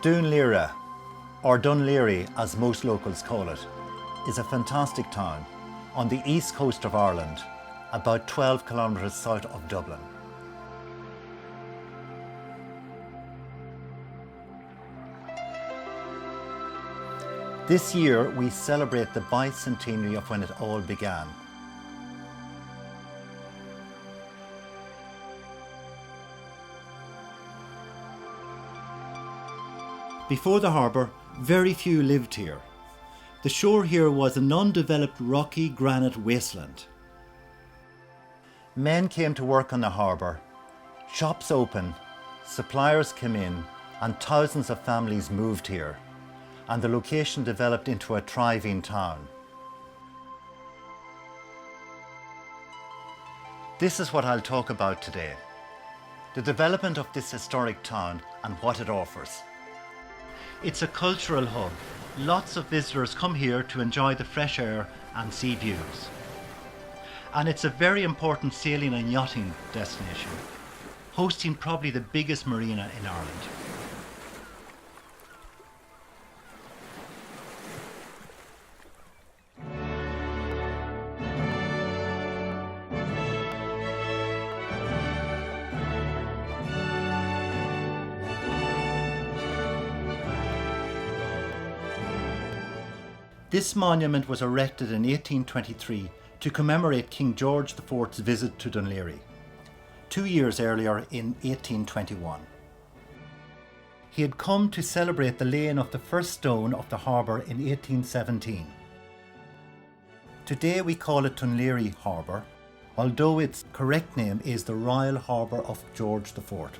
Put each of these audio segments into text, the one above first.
Dun Laoghaire, or Dun Laoghaire as most locals call it, is a fantastic town on the east coast of Ireland, about 12 kilometres south of Dublin. This year we celebrate the bicentenary of when it all began. Before the harbour, very few lived here. The shore here was an undeveloped rocky granite wasteland. Men came to work on the harbour, shops opened, suppliers came in, and thousands of families moved here, and the location developed into a thriving town. This is what I'll talk about today: the development of this historic town and what it offers. It's a cultural hub. Lots of visitors come here to enjoy the fresh air and sea views. And it's a very important sailing and yachting destination, hosting probably the biggest marina in Ireland. This monument was erected in 1823 to commemorate King George IV's visit to Dun Laoghaire, 2 years earlier in 1821. He had come to celebrate the laying of the first stone of the harbour in 1817. Today we call it Dun Laoghaire Harbour, although its correct name is the Royal Harbour of George IV.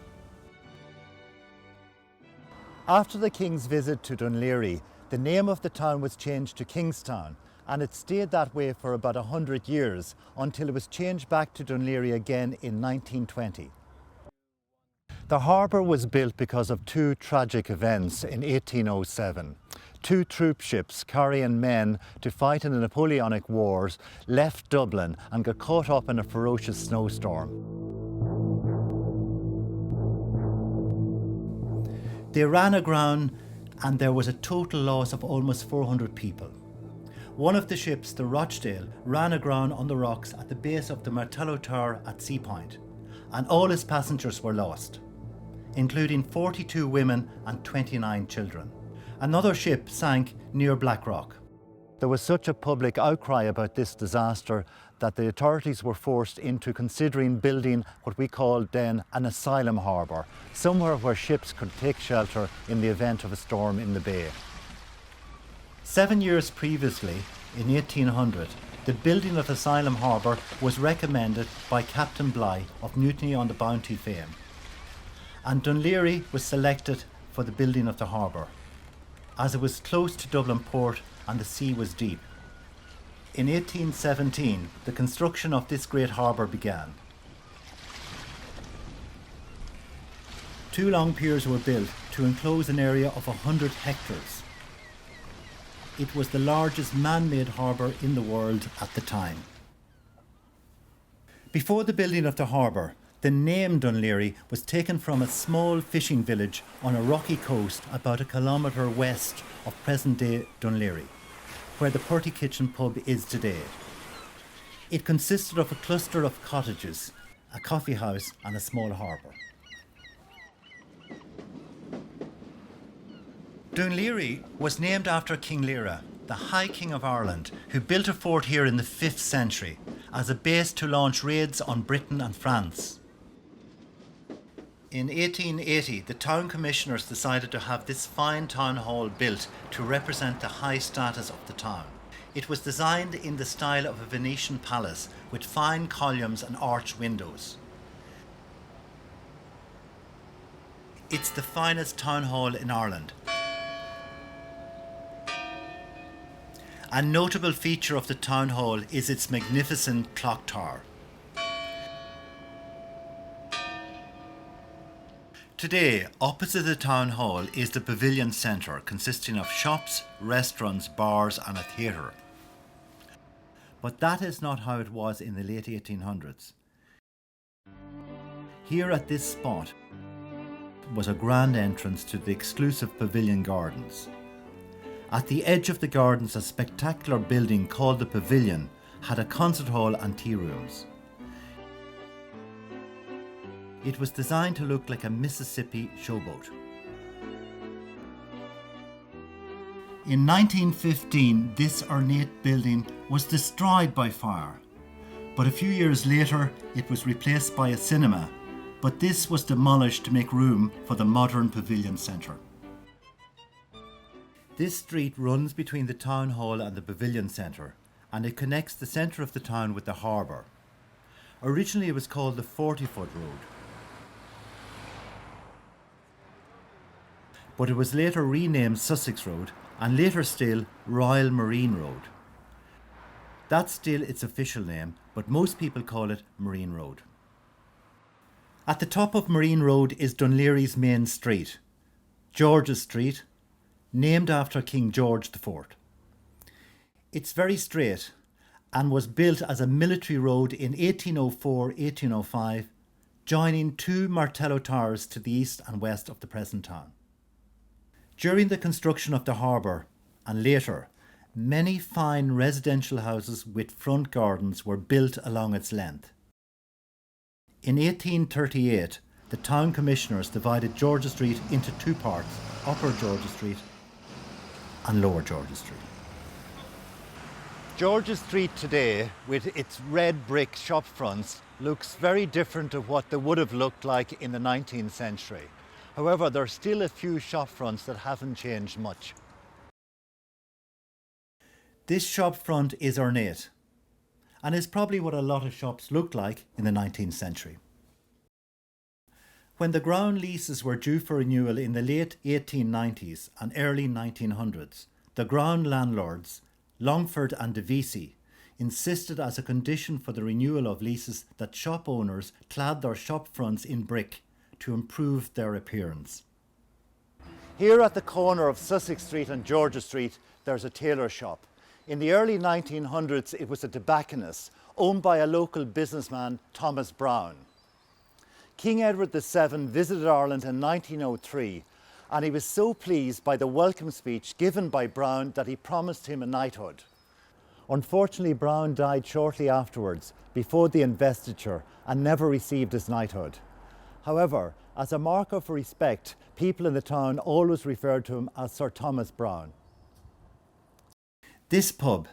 After the King's visit to Dun Laoghaire, the name of the town was changed to Kingstown, and it stayed that way for about 100 years until it was changed back to Dun Laoghaire again in 1920. The harbour was built because of two tragic events in 1807. Two troop ships carrying men to fight in the Napoleonic Wars left Dublin and got caught up in a ferocious snowstorm. They ran aground and there was a total loss of almost 400 people. One of the ships, the Rochdale, ran aground on the rocks at the base of the Martello Tower at Sea Point, and all its passengers were lost, including 42 women and 29 children. Another ship sank near Blackrock. There was such a public outcry about this disaster that the authorities were forced into considering building what we called then an asylum harbour, somewhere where ships could take shelter in the event of a storm in the bay. 7 years previously, in 1800, the building of Asylum Harbour was recommended by Captain Bligh of Mutiny on the Bounty fame, and Dun Laoghaire was selected for the building of the harbour, as it was close to Dublin port and the sea was deep. In 1817, the construction of this great harbour began. 2 long piers were built to enclose an area of 100 hectares. It was the largest man-made harbour in the world at the time. Before the building of the harbour, the name Dun Laoghaire was taken from a small fishing village on a rocky coast about a kilometre west of present-day Dun Laoghaire, where the Purty Kitchen pub is today. It consisted of a cluster of cottages, a coffee house and a small harbour. Dun Laoghaire was named after King Laoghaire, the High King of Ireland, who built a fort here in the 5th century as a base to launch raids on Britain and France. In 1880, the town commissioners decided to have this fine town hall built to represent the high status of the town. It was designed in the style of a Venetian palace with fine columns and arched windows. It's the finest town hall in Ireland. A notable feature of the town hall is its magnificent clock tower. Today, opposite the town hall is the Pavilion Centre, consisting of shops, restaurants, bars and a theatre. But that is not how it was in the late 1800s. Here at this spot, was a grand entrance to the exclusive Pavilion Gardens. At the edge of the gardens, a spectacular building called the Pavilion had a concert hall and tea rooms. It was designed to look like a Mississippi showboat. In 1915, this ornate building was destroyed by fire, but a few years later it was replaced by a cinema, but this was demolished to make room for the modern Pavilion Centre. This street runs between the Town Hall and the Pavilion Centre, and it connects the centre of the town with the harbour. Originally it was called the 40-foot road, but it was later renamed Sussex Road and later still Royal Marine Road. That's still its official name, but most people call it Marine Road. At the top of Marine Road is Dun Laoghaire's main street, George's Street, named after King George IV. It's very straight and was built as a military road in 1804-1805, joining two Martello towers to the east and west of the present town. During the construction of the harbour, and later, many fine residential houses with front gardens were built along its length. In 1838, the town commissioners divided George's Street into two parts, Upper George's Street and Lower George's Street. George's Street today, with its red brick shop fronts, looks very different to what they would have looked like in the 19th century. However, there are still a few shop fronts that haven't changed much. This shop front is ornate and is probably what a lot of shops looked like in the 19th century. When the ground leases were due for renewal in the late 1890s and early 1900s, the ground landlords, Longford and Devisi, insisted as a condition for the renewal of leases that shop owners clad their shop fronts in brick to improve their appearance. Here at the corner of Sussex Street and George's Street, there's a tailor shop. In the early 1900s, it was a tobacconist owned by a local businessman, Thomas Browne. King Edward VII visited Ireland in 1903, and he was so pleased by the welcome speech given by Browne that he promised him a knighthood. Unfortunately, Browne died shortly afterwards, before the investiture, and never received his knighthood. However, as a mark of respect, people in the town always referred to him as Sir Thomas Browne. This pub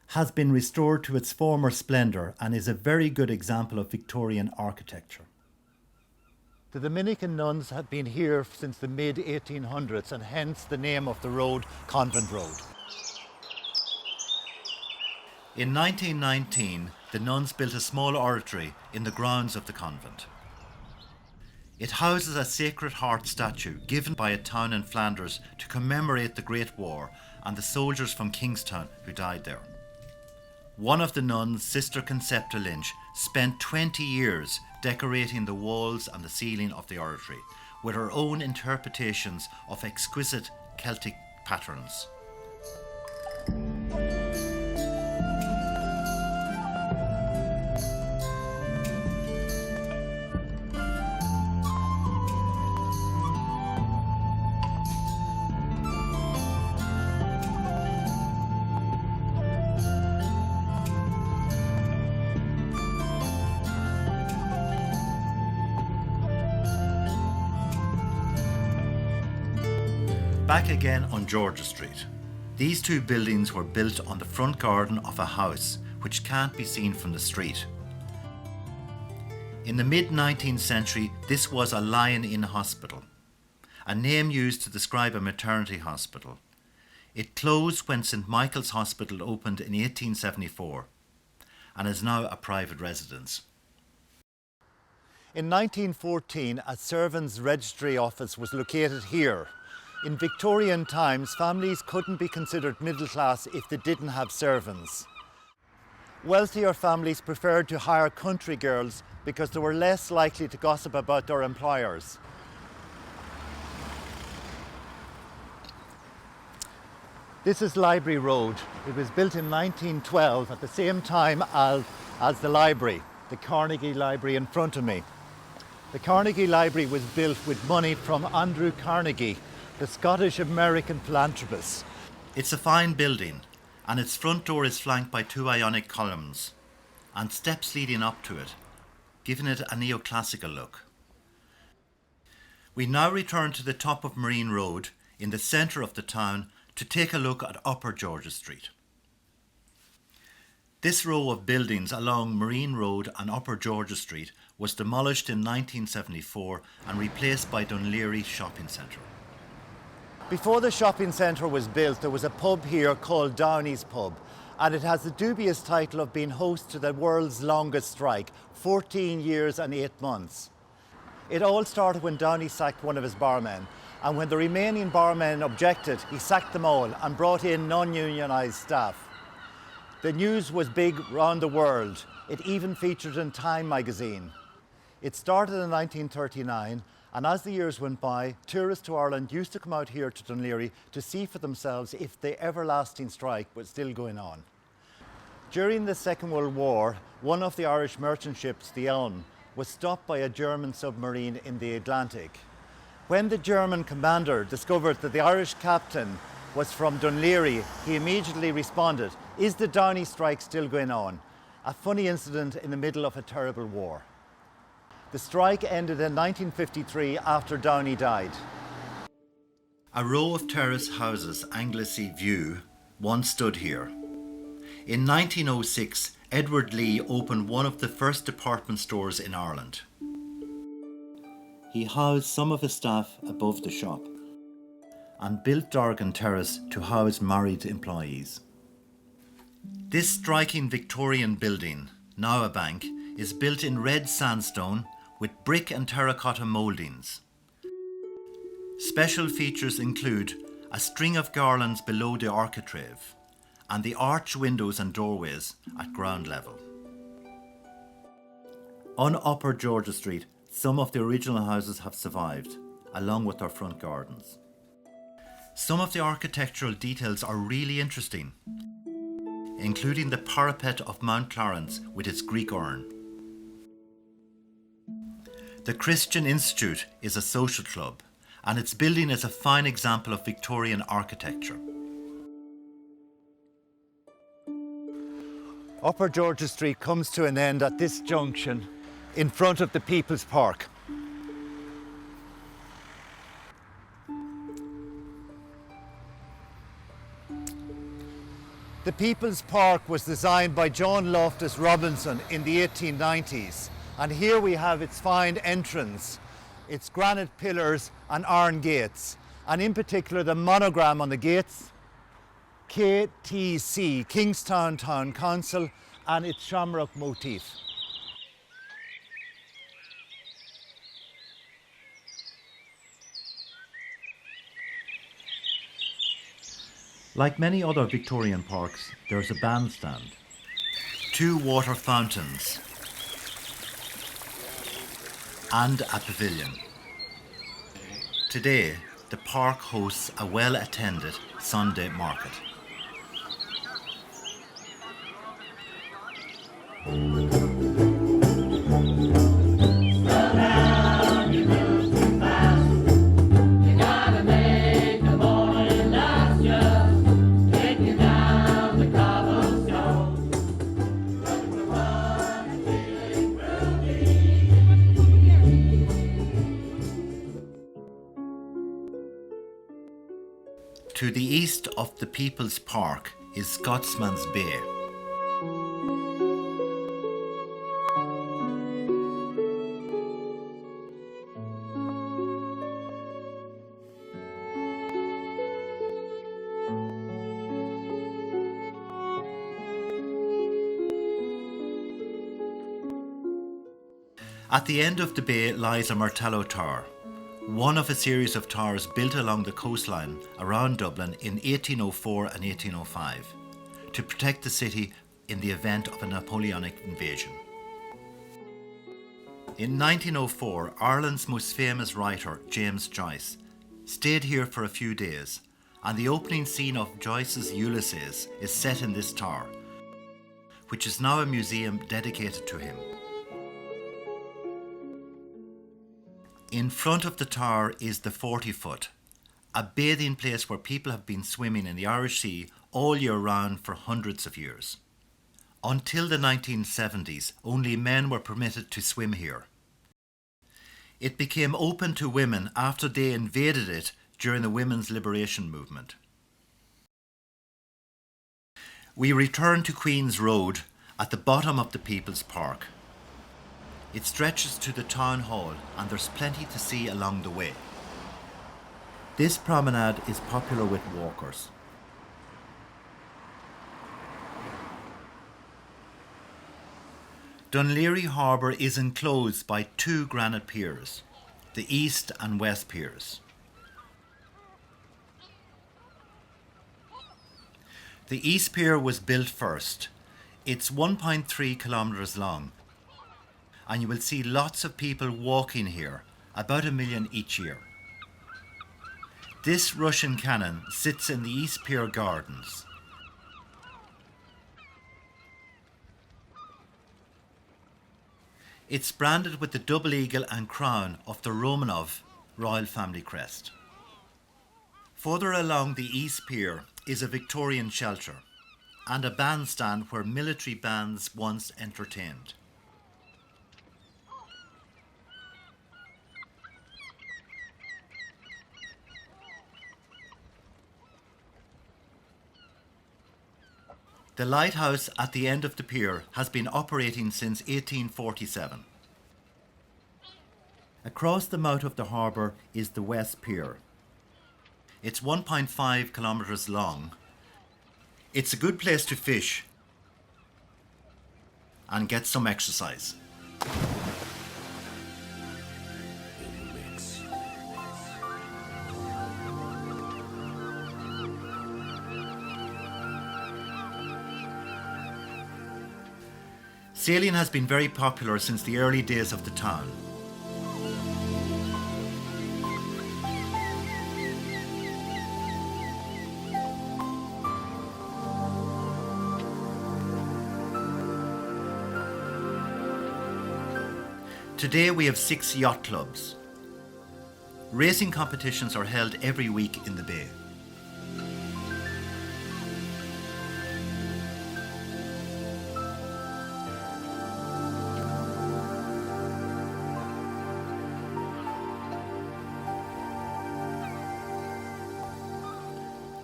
has been restored to its former splendour and is a very good example of Victorian architecture. The Dominican nuns have been here since the mid-1800s, and hence the name of the road, Convent Road. In 1919, the nuns built a small oratory in the grounds of the convent. It houses a Sacred Heart statue given by a town in Flanders to commemorate the Great War and the soldiers from Kingstown who died there. One of the nuns, Sister Concepta Lynch, spent 20 years decorating the walls and the ceiling of the oratory with her own interpretations of exquisite Celtic patterns. Back again on George's Street. These two buildings were built on the front garden of a house which can't be seen from the street. In the mid-19th century, this was a Lion-Inn hospital, a name used to describe a maternity hospital. It closed when St Michael's Hospital opened in 1874 and is now a private residence. In 1914, a servants' registry office was located here. In Victorian times, families couldn't be considered middle class if they didn't have servants. Wealthier families preferred to hire country girls because they were less likely to gossip about their employers. This is Library Road. It was built in 1912 at the same time as the library, the Carnegie Library in front of me. The Carnegie Library was built with money from Andrew Carnegie, the Scottish-American philanthropist. It's a fine building, and its front door is flanked by two Ionic columns and steps leading up to it, giving it a neoclassical look. We now return to the top of Marine Road in the centre of the town to take a look at Upper George's Street. This row of buildings along Marine Road and Upper George's Street was demolished in 1974 and replaced by Dun Laoghaire shopping centre. Before the shopping centre was built, there was a pub here called Downey's Pub, and it has the dubious title of being host to the world's longest strike, 14 years and 8 months. It all started when Downey sacked one of his barmen, and when the remaining barmen objected, he sacked them all and brought in non-unionised staff. The news was big round the world. It even featured in Time magazine. It started in 1939, and as the years went by, tourists to Ireland used to come out here to Dun Laoghaire to see for themselves if the everlasting strike was still going on. During the Second World War, one of the Irish merchant ships, the Elm, was stopped by a German submarine in the Atlantic. When the German commander discovered that the Irish captain was from Dun Laoghaire, he immediately responded, "Is the Downey strike still going on?" A funny incident in the middle of a terrible war. The strike ended in 1953 after Downey died. A row of terrace houses, Anglesey View, once stood here. In 1906, Edward Lee opened one of the first department stores in Ireland. He housed some of his staff above the shop and built Dorgan Terrace to house married employees. This striking Victorian building, now a bank, is built in red sandstone with brick and terracotta mouldings. Special features include a string of garlands below the architrave and the arch windows and doorways at ground level. On Upper George's Street, some of the original houses have survived, along with their front gardens. Some of the architectural details are really interesting, including the parapet of Mount Clarence with its Greek urn. The Christian Institute is a social club, and its building is a fine example of Victorian architecture. Upper George's Street comes to an end at this junction in front of the People's Park. The People's Park was designed by John Loftus Robinson in the 1890s, and here we have its fine entrance, its granite pillars and iron gates, and in particular the monogram on the gates, KTC, Kingstown Town Council, and its shamrock motif. Like many other Victorian parks, there's a bandstand, 2 water fountains, and a pavilion. Today, the park hosts a well-attended Sunday market. To the east of the People's Park is Scotsman's Bay. At the end of the bay lies a Martello Tower, one of a series of towers built along the coastline around Dublin in 1804 and 1805 to protect the city in the event of a Napoleonic invasion. In 1904, Ireland's most famous writer, James Joyce, stayed here for a few days, and the opening scene of Joyce's Ulysses is set in this tower, which is now a museum dedicated to him. In front of the tower is the 40-foot, a bathing place where people have been swimming in the Irish Sea all year round for hundreds of years. Until the 1970s, only men were permitted to swim here. It became open to women after they invaded it during the women's liberation movement. We return to Queen's Road at the bottom of the People's Park. It stretches to the town hall and there's plenty to see along the way. This promenade is popular with walkers. Dun Laoghaire Harbour is enclosed by two granite piers, the East and West Piers. The East Pier was built first. It's 1.3 kilometres long, and you will see lots of people walking here, about 1 million each year. This Russian cannon sits in the East Pier Gardens. It's branded with the double eagle and crown of the Romanov royal family crest. Further along the East Pier is a Victorian shelter and a bandstand where military bands once entertained. The lighthouse at the end of the pier has been operating since 1847. Across the mouth of the harbour is the West Pier. It's 1.5 kilometres long. It's a good place to fish and get some exercise. Sailing has been very popular since the early days of the town. Today we have 6 yacht clubs. Racing competitions are held every week in the bay.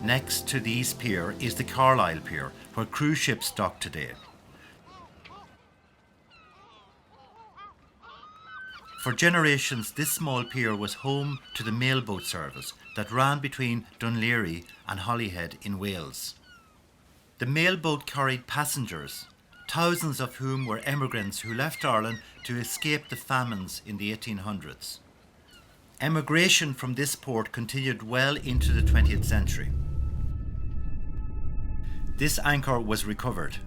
Next to the East Pier is the Carlisle Pier, where cruise ships dock today. For generations, this small pier was home to the mailboat service that ran between Dun Laoghaire and Holyhead in Wales. The mailboat carried passengers, thousands of whom were emigrants who left Ireland to escape the famines in the 1800s. Emigration from this port continued well into the 20th century. This anchor was recovered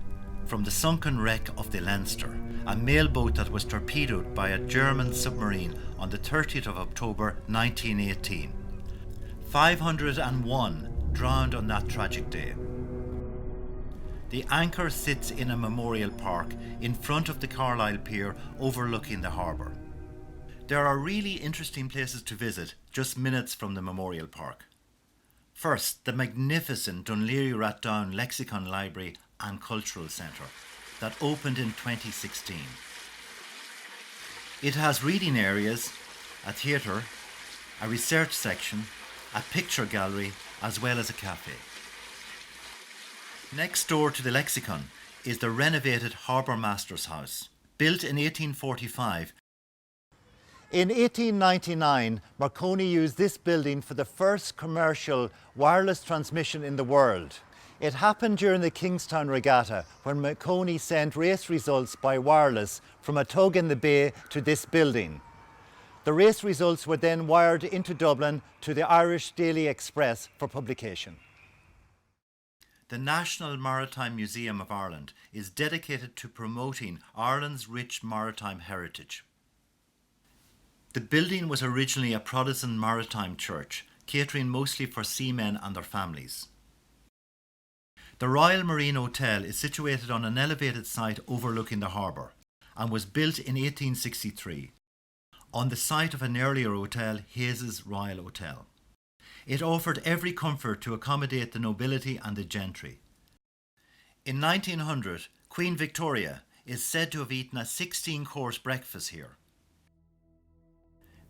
from the sunken wreck of the Leinster, a mailboat that was torpedoed by a German submarine on the 30th of October 1918. 501 drowned on that tragic day. The anchor sits in a memorial park in front of the Carlisle Pier overlooking the harbour. There are really interesting places to visit just minutes from the memorial park. First, the magnificent Dun Laoghaire Rathdown Lexicon Library and Cultural Centre that opened in 2016. It has reading areas, a theatre, a research section, a picture gallery, as well as a cafe. Next door to the Lexicon is the renovated Harbour Master's House, built in 1845. In 1899, Marconi used this building for the first commercial wireless transmission in the world. It happened during the Kingstown regatta when Marconi sent race results by wireless from a tug in the bay to this building. The race results were then wired into Dublin to the Irish Daily Express for publication. The National Maritime Museum of Ireland is dedicated to promoting Ireland's rich maritime heritage. The building was originally a Protestant maritime church, catering mostly for seamen and their families. The Royal Marine Hotel is situated on an elevated site overlooking the harbour and was built in 1863. on the site of an earlier hotel, Hayes's Royal Hotel. It offered every comfort to accommodate the nobility and the gentry. In 1900, Queen Victoria is said to have eaten a 16-course breakfast here.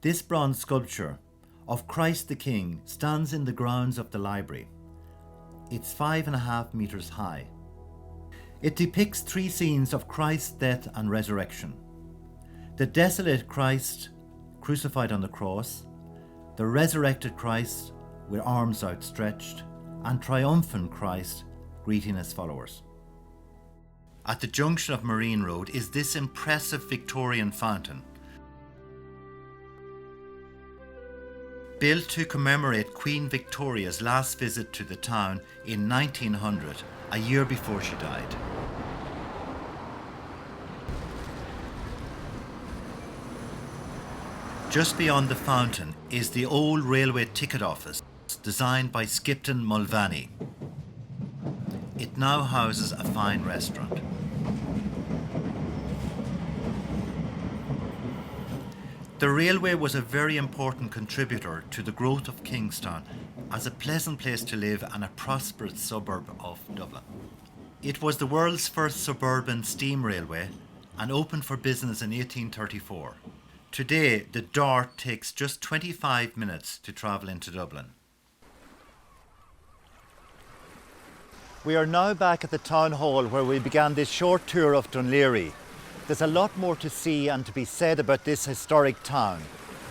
This bronze sculpture of Christ the King stands in the grounds of the library. It's 5.5 metres high. It depicts 3 scenes of Christ's death and resurrection. The desolate Christ crucified on the cross, the resurrected Christ with arms outstretched, and triumphant Christ greeting his followers. At the junction of Marine Road is this impressive Victorian fountain. Built to commemorate Queen Victoria's last visit to the town in 1900, a year before she died. Just beyond the fountain is the old railway ticket office, designed by Skipton Mulvaney. It now houses a fine restaurant. The railway was a very important contributor to the growth of Kingstown as a pleasant place to live and a prosperous suburb of Dublin. It was the world's first suburban steam railway and opened for business in 1834. Today, the Dart takes just 25 minutes to travel into Dublin. We are now back at the town hall where we began this short tour of Dun Laoghaire. There's a lot more to see and to be said about this historic town,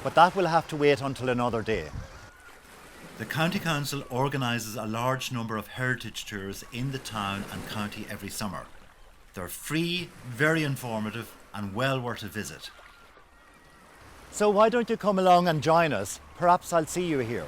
but that will have to wait until another day. The County Council organises a large number of heritage tours in the town and county every summer. They're free, very informative and well worth a visit. So why don't you come along and join us? Perhaps I'll see you here.